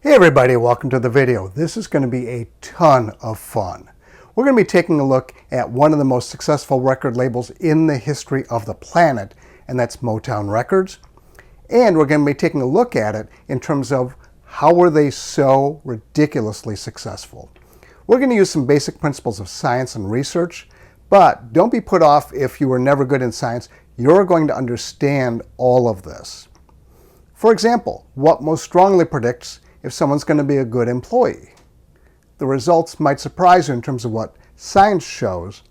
Hey everybody, welcome to the video. This is going to be a ton of fun. We're going to be taking a look at one of the most successful record labels in the history of the planet, and that's Motown Records. And we're going to be taking a look at it in terms of how were they so ridiculously successful. We're going to use some basic principles of science and research, but don't be put off if you were never good in science. You're going to understand all of this. For example, what most strongly predicts if someone's going to be a good employee? The results might surprise you in terms of what science shows,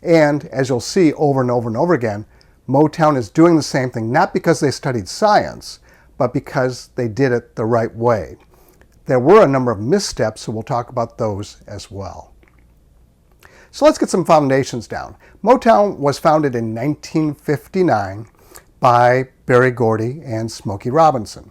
and as you'll see over and over and over again, Motown is doing the same thing, not because they studied science, but because they did it the right way. There were a number of missteps, so we'll talk about those as well. So let's get some foundations down. Motown was founded in 1959 by Berry Gordy and Smokey Robinson.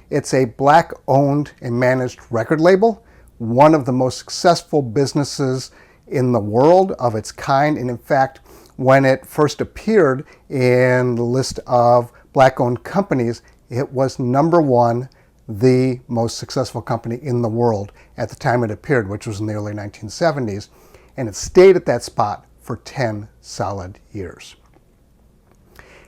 It's a black-owned and managed record label, one of the most successful businesses in the world of its kind. And in fact, when it first appeared in the list of black-owned companies, it was number one, the most successful company in the world at the time it appeared, which was in the early 1970s. And it stayed at that spot for 10 solid years.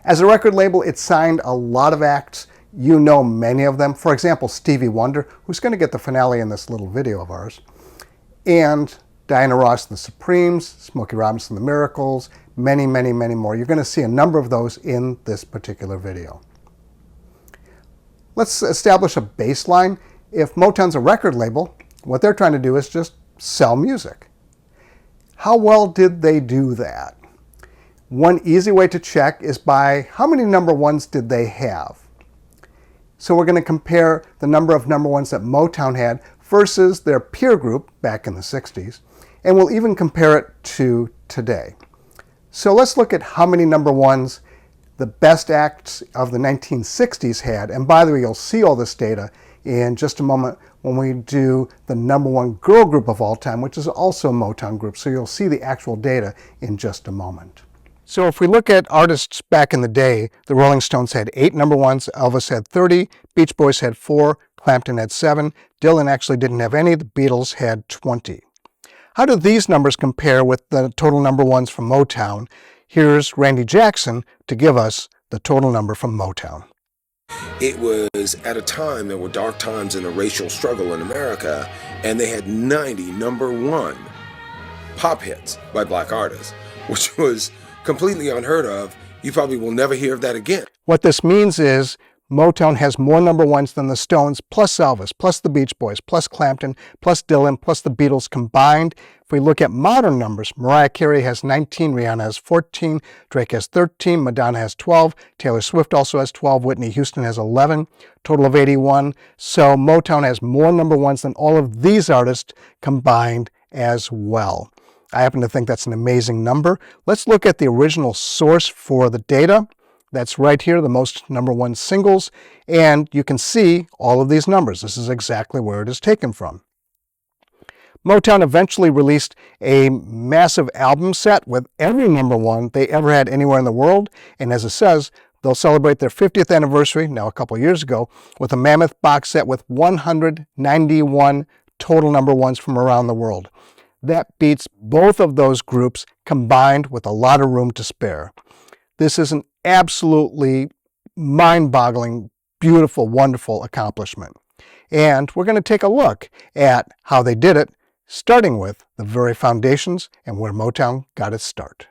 As a record label, it signed a lot of acts. You know many of them. For example, Stevie Wonder, who's going to get the finale in this little video of ours, and Diana Ross and the Supremes, Smokey Robinson and the Miracles, many, many, many more. You're going to see a number of those in this particular video. Let's establish a baseline. If Motown's a record label, what they're trying to do is just sell music. How well did they do that? One easy way to check is by how many number ones did they have? So we're going to compare the number of number ones that Motown had versus their peer group back in the 60s, and we'll even compare it to today. So let's look at how many number ones the best acts of the 1960s had, and by the way, you'll see all this data in just a moment when we do the number one girl group of all time, which is also a Motown group, so you'll see the actual data in just a moment. So if we look at artists back in the day, the Rolling Stones had 8 number ones, Elvis had 30, Beach Boys had 4, Clapton had 7, Dylan actually didn't have any, the Beatles had 20. How do these numbers compare with the total number ones from Motown? Here's Randy Jackson to give us the total number from Motown. It was at a time there were dark times in the racial struggle in America, and they had 90 number one pop hits by black artists, which was completely unheard of. You probably will never hear of that again. What this means is Motown has more number ones than the Stones, plus Elvis, plus the Beach Boys, plus Clapton, plus Dylan, plus the Beatles combined. If we look at modern numbers, Mariah Carey has 19, Rihanna has 14, Drake has 13, Madonna has 12, Taylor Swift also has 12, Whitney Houston has 11, total of 81. So Motown has more number ones than all of these artists combined as well. I happen to think that's an amazing number. Let's look at the original source for the data. That's right here, the most number one singles, and you can see all of these numbers. This is exactly where it is taken from. Motown eventually released a massive album set with every number one they ever had anywhere in the world, and as it says, they'll celebrate their 50th anniversary, now a couple of years ago, with a mammoth box set with 191 total number ones from around the world. That beats both of those groups combined with a lot of room to spare. This is an absolutely mind-boggling, beautiful, wonderful accomplishment. And we're going to take a look at how they did it, starting with the very foundations and where Motown got its start.